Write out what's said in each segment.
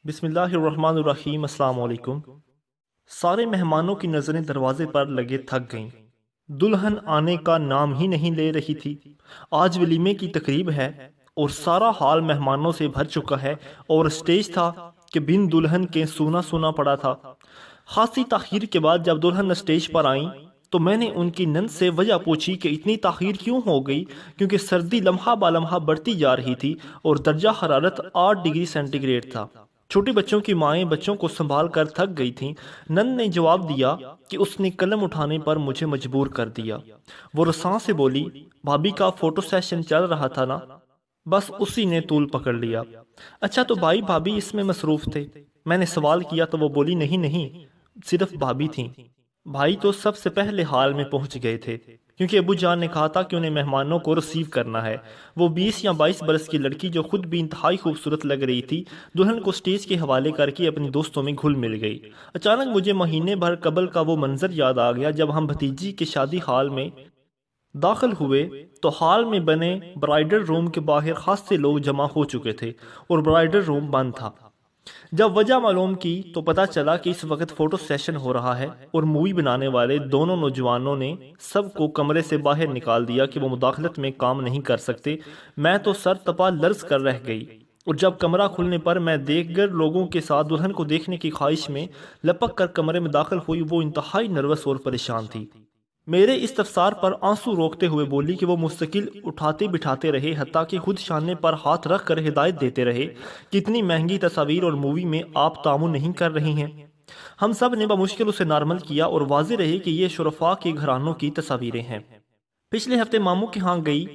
بسم اللہ الرحمن الرحیم۔ السلام علیکم۔ سارے مہمانوں کی نظریں دروازے پر لگے تھک گئیں۔ دلہن آنے کا نام ہی نہیں لے رہی تھی۔ آج ولیمے کی تقریب ہے اور سارا ہال مہمانوں سے بھر چکا ہے اور اسٹیج تھا کہ بن دلہن کے سونا سونا پڑا تھا۔ خاصی تاخیر کے بعد جب دلہن اسٹیج پر آئیں تو میں نے ان کی نند سے وجہ پوچھی کہ اتنی تاخیر کیوں ہو گئی، کیونکہ سردی لمحہ بالمحہ بڑھتی جا رہی تھی اور درجہ حرارت 8 ڈگری سینٹی گریڈ تھا۔ چھوٹے بچوں کی مائیں بچوں کو سنبھال کر تھک گئی تھیں۔ نند نے جواب دیا کہ اس نے قلم اٹھانے پر مجھے مجبور کر دیا۔ وہ رساں سے بولی، بھابی کا فوٹو سیشن چل رہا تھا نا، بس اسی نے طول پکڑ لیا۔ اچھا تو بھائی بھابی اس میں مصروف تھے؟ میں نے سوال کیا تو وہ بولی، نہیں نہیں، صرف بھابی تھیں، بھائی تو سب سے پہلے ہال میں پہنچ گئے تھے، کیونکہ ابو جان نے کہا تھا کہ انہیں مہمانوں کو ریسیو کرنا ہے۔ وہ 20 یا 22 برس کی لڑکی جو خود بھی انتہائی خوبصورت لگ رہی تھی، دلہن کو سٹیج کے حوالے کر کے اپنی دوستوں میں گھل مل گئی۔ اچانک مجھے مہینے بھر قبل کا وہ منظر یاد آ گیا جب ہم بھتیجی کے شادی ہال میں داخل ہوئے تو ہال میں بنے برائڈل روم کے باہر خاص سے لوگ جمع ہو چکے تھے اور برائڈل روم بند تھا۔ جب وجہ معلوم کی تو پتہ چلا کہ اس وقت فوٹو سیشن ہو رہا ہے اور مووی بنانے والے دونوں نوجوانوں نے سب کو کمرے سے باہر نکال دیا کہ وہ مداخلت میں کام نہیں کر سکتے۔ میں تو سر تپا لرز کر رہ گئی، اور جب کمرہ کھلنے پر میں دیگر لوگوں کے ساتھ دلہن کو دیکھنے کی خواہش میں لپک کر کمرے میں داخل ہوئی، وہ انتہائی نروس اور پریشان تھی۔ میرے استفسار پر آنسو روکتے ہوئے بولی کہ وہ مستقل اٹھاتے بٹھاتے رہے، حتیٰ کہ خود شانے پر ہاتھ رکھ کر ہدایت دیتے رہے کہ اتنی مہنگی تصاویر اور مووی میں آپ تعاون نہیں کر رہی ہیں۔ ہم سب نے بمشکل اسے نارمل کیا اور واضح رہے کہ یہ شرفاء کے گھرانوں کی تصاویریں ہیں۔ پچھلے ہفتے ماموں کے ہاں گئی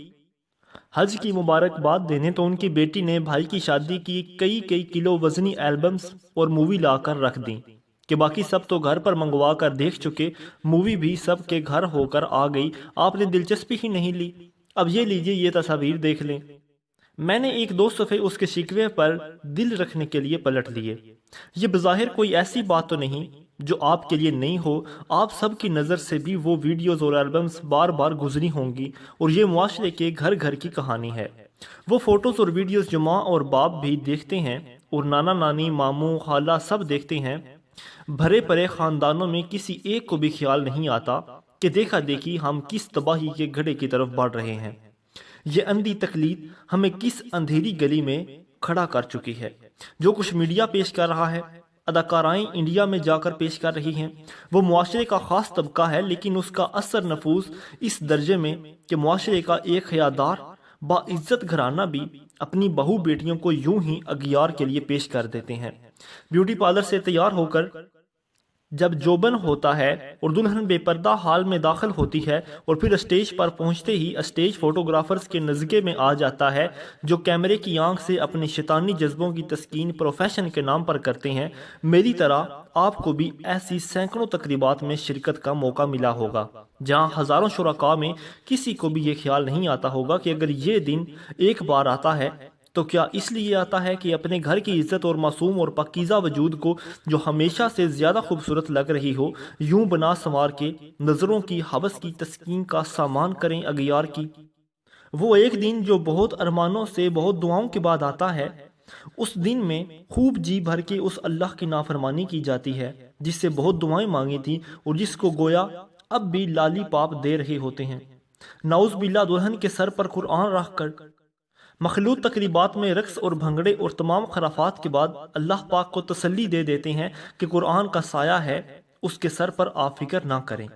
حج کی مبارکباد دینے تو ان کی بیٹی نے بھائی کی شادی کی کئی کلو وزنی البمز اور مووی لا کر رکھ دیں کہ باقی سب تو گھر پر منگوا کر دیکھ چکے، مووی بھی سب کے گھر ہو کر آ گئی، آپ نے دلچسپی ہی نہیں لی، اب یہ لیجئے یہ تصاویر دیکھ لیں۔ میں نے ایک دو صفحے اس کے شکوے پر دل رکھنے کے لیے پلٹ لیے۔ یہ بظاہر کوئی ایسی بات تو نہیں جو آپ کے لیے نہیں ہو، آپ سب کی نظر سے بھی وہ ویڈیوز اور البمز بار بار گزری ہوں گی، اور یہ معاشرے کے گھر گھر کی کہانی ہے۔ وہ فوٹوز اور ویڈیوز جو ماں اور باپ بھی دیکھتے ہیں اور نانا نانی ماموں خالہ سب دیکھتے ہیں۔ بھرے پڑے خاندانوں میں کسی ایک کو بھی خیال نہیں آتا کہ دیکھا دیکھی ہم کس تباہی کے گڑھے کی طرف بڑھ رہے ہیں۔ یہ اندھی تقلید ہمیں کس اندھیری گلی میں کھڑا کر چکی ہے۔ جو کچھ میڈیا پیش کر رہا ہے، اداکارائیں انڈیا میں جا کر پیش کر رہی ہیں، وہ معاشرے کا خاص طبقہ ہے، لیکن اس کا اثر نفوذ اس درجے میں کہ معاشرے کا ایک حیادار باعزت گھرانہ بھی اپنی بہو بیٹیوں کو یوں ہی اغیار کے لیے پیش کر دیتے ہیں۔ بیوٹی پارلر سے تیار ہو کر جب جوبن ہوتا ہے اور دلہن بے پردہ حال میں داخل ہوتی ہے اور پھر اسٹیج پر پہنچتے ہی اسٹیج فوٹوگرافرز کے نظرے میں آ جاتا ہے، جو کیمرے کی آنکھ سے اپنے شیطانی جذبوں کی تسکین پروفیشن کے نام پر کرتے ہیں، میری طرح آپ کو بھی ایسی سینکڑوں تقریبات میں شرکت کا موقع ملا ہوگا جہاں ہزاروں شرکاء میں کسی کو بھی یہ خیال نہیں آتا ہوگا کہ اگر یہ دن ایک بار آتا ہے تو کیا اس لیے آتا ہے کہ اپنے گھر کی عزت اور معصوم اور پاکیزہ وجود کو جو ہمیشہ سے زیادہ خوبصورت لگ رہی ہو، یوں بنا سنوار کے نظروں کی ہوس کی تسکین کا سامان کریں اغیار کی۔ وہ ایک دن جو بہت ارمانوں سے بہت دعاؤں کے بعد آتا ہے، اس دن میں خوب جی بھر کے اس اللہ کی نافرمانی کی جاتی ہے جس سے بہت دعائیں مانگی تھیں اور جس کو گویا اب بھی لالی پاپ دے رہے ہوتے ہیں۔ نعوذ باللہ، دلہن کے سر پر قرآن رکھ کر مخلوط تقریبات میں رقص اور بھنگڑے اور تمام خرافات کے بعد اللہ پاک کو تسلی دے دیتے ہیں کہ قرآن کا سایہ ہے، اس کے سر پر آپ فکر نہ کریں۔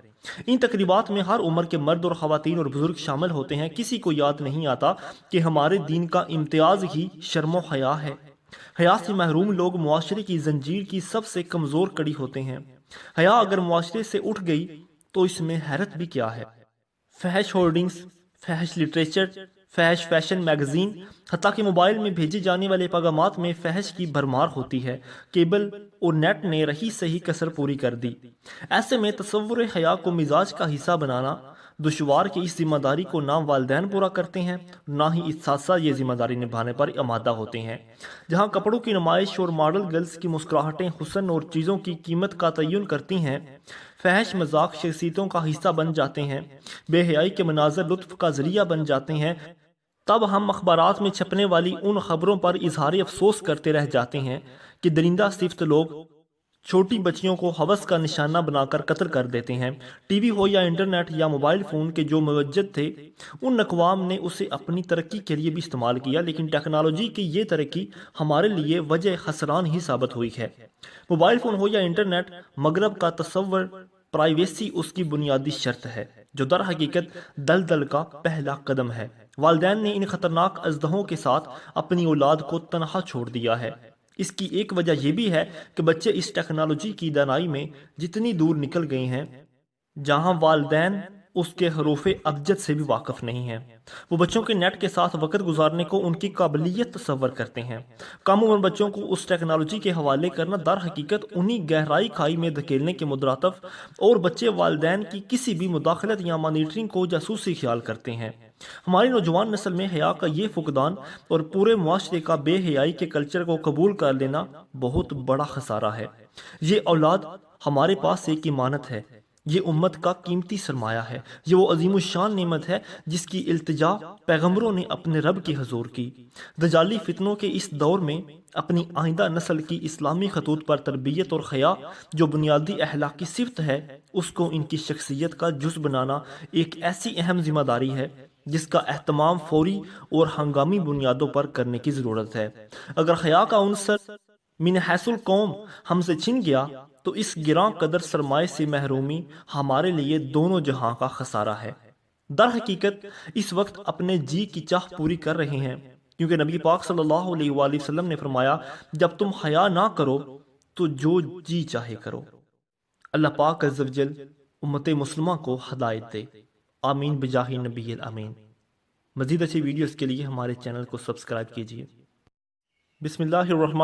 ان تقریبات میں ہر عمر کے مرد اور خواتین اور بزرگ شامل ہوتے ہیں۔ کسی کو یاد نہیں آتا کہ ہمارے دین کا امتیاز ہی شرم و حیا ہے۔ حیا سے محروم لوگ معاشرے کی زنجیر کی سب سے کمزور کڑی ہوتے ہیں۔ حیا اگر معاشرے سے اٹھ گئی تو اس میں حیرت بھی کیا ہے۔ فحش ہورڈنگز، فحش لٹریچر، فحش فیشن میگزین، حتیٰ کہ موبائل میں بھیجے جانے والے پیغامات میں فحش کی بھرمار ہوتی ہے۔ کیبل اور نیٹ نے رہی صحیح کسر پوری کر دی۔ ایسے میں تصور حیا کو مزاج کا حصہ بنانا دشوار کہ اس ذمہ داری کو نہ والدین پورا کرتے ہیں، نہ ہی اساتذہ یہ ذمہ داری نبھانے پر آمادہ ہوتے ہیں۔ جہاں کپڑوں کی نمائش اور ماڈل گرلز کی مسکراہٹیں حسن اور چیزوں کی قیمت کا تعین کرتی ہیں، فحش مذاق شخصیتوں کا حصہ بن جاتے ہیں، بے حیائی کے مناظر لطف کا ذریعہ بن جاتے ہیں، تب ہم اخبارات میں چھپنے والی ان خبروں پر اظہار افسوس کرتے رہ جاتے ہیں کہ درندہ صفت لوگ چھوٹی بچیوں کو ہوس کا نشانہ بنا کر قتل کر دیتے ہیں۔ ٹی وی ہو یا انٹرنیٹ یا موبائل فون کے جو موجد تھے، ان اقوام نے اسے اپنی ترقی کے لیے بھی استعمال کیا، لیکن ٹیکنالوجی کی یہ ترقی ہمارے لیے وجہ خسران ہی ثابت ہوئی ہے۔ موبائل فون ہو یا انٹرنیٹ، مغرب کا تصور پرائیویسی اس کی بنیادی شرط ہے، جو در حقیقت دلدل کا پہلا قدم ہے۔ والدین نے ان خطرناک اژدہوں کے ساتھ اپنی اولاد کو تنہا چھوڑ دیا ہے۔ اس کی ایک وجہ یہ بھی ہے کہ بچے اس ٹیکنالوجی کی دانائی میں جتنی دور نکل گئے ہیں، جہاں والدین اس کے حروف ابجد سے بھی واقف نہیں ہیں۔ وہ بچوں کے نیٹ کے ساتھ وقت گزارنے کو ان کی قابلیت تصور کرتے ہیں۔ کم عمر بچوں کو اس ٹیکنالوجی کے حوالے کرنا در حقیقت انہی گہرائی کھائی میں دھکیلنے کے مترادف، اور بچے والدین کی کسی بھی مداخلت یا مانیٹرنگ کو جاسوسی خیال کرتے ہیں۔ ہماری نوجوان نسل میں حیا کا یہ فقدان اور پورے معاشرے کا بے حیائی کے کلچر کو قبول کر لینا بہت بڑا خسارہ ہے۔ یہ اولاد ہمارے پاس ایک امانت ہے، یہ امت کا قیمتی سرمایہ ہے، یہ وہ عظیم الشان نعمت ہے جس کی التجا پیغمبروں نے اپنے رب کی حضور کی۔ دجالی فتنوں کے اس دور میں اپنی آئندہ نسل کی اسلامی خطوط پر تربیت اور حیا، جو بنیادی اخلاقی صفت ہے، اس کو ان کی شخصیت کا جز بنانا ایک ایسی اہم ذمہ داری ہے جس کا اہتمام فوری اور ہنگامی بنیادوں پر کرنے کی ضرورت ہے۔ اگر حیا کا عنصر من حیث القوم ہم سے چھن گیا تو اس گراں قدر سرمائے سے محرومی ہمارے لیے دونوں جہاں کا خسارہ ہے۔ در حقیقت اس وقت اپنے جی کی چاہ پوری کر رہے ہیں، کیونکہ نبی پاک صلی اللہ علیہ وآلہ وسلم نے فرمایا، جب تم حیا نہ کرو تو جو جی چاہے کرو۔ اللہ پاک عز و جل امت مسلمہ کو ہدایت دے، آمین بجاہ نبی الامین۔ مزید اچھی ویڈیوز کے لیے ہمارے چینل کو سبسکرائب کیجیے۔ بسم اللہ الرحمن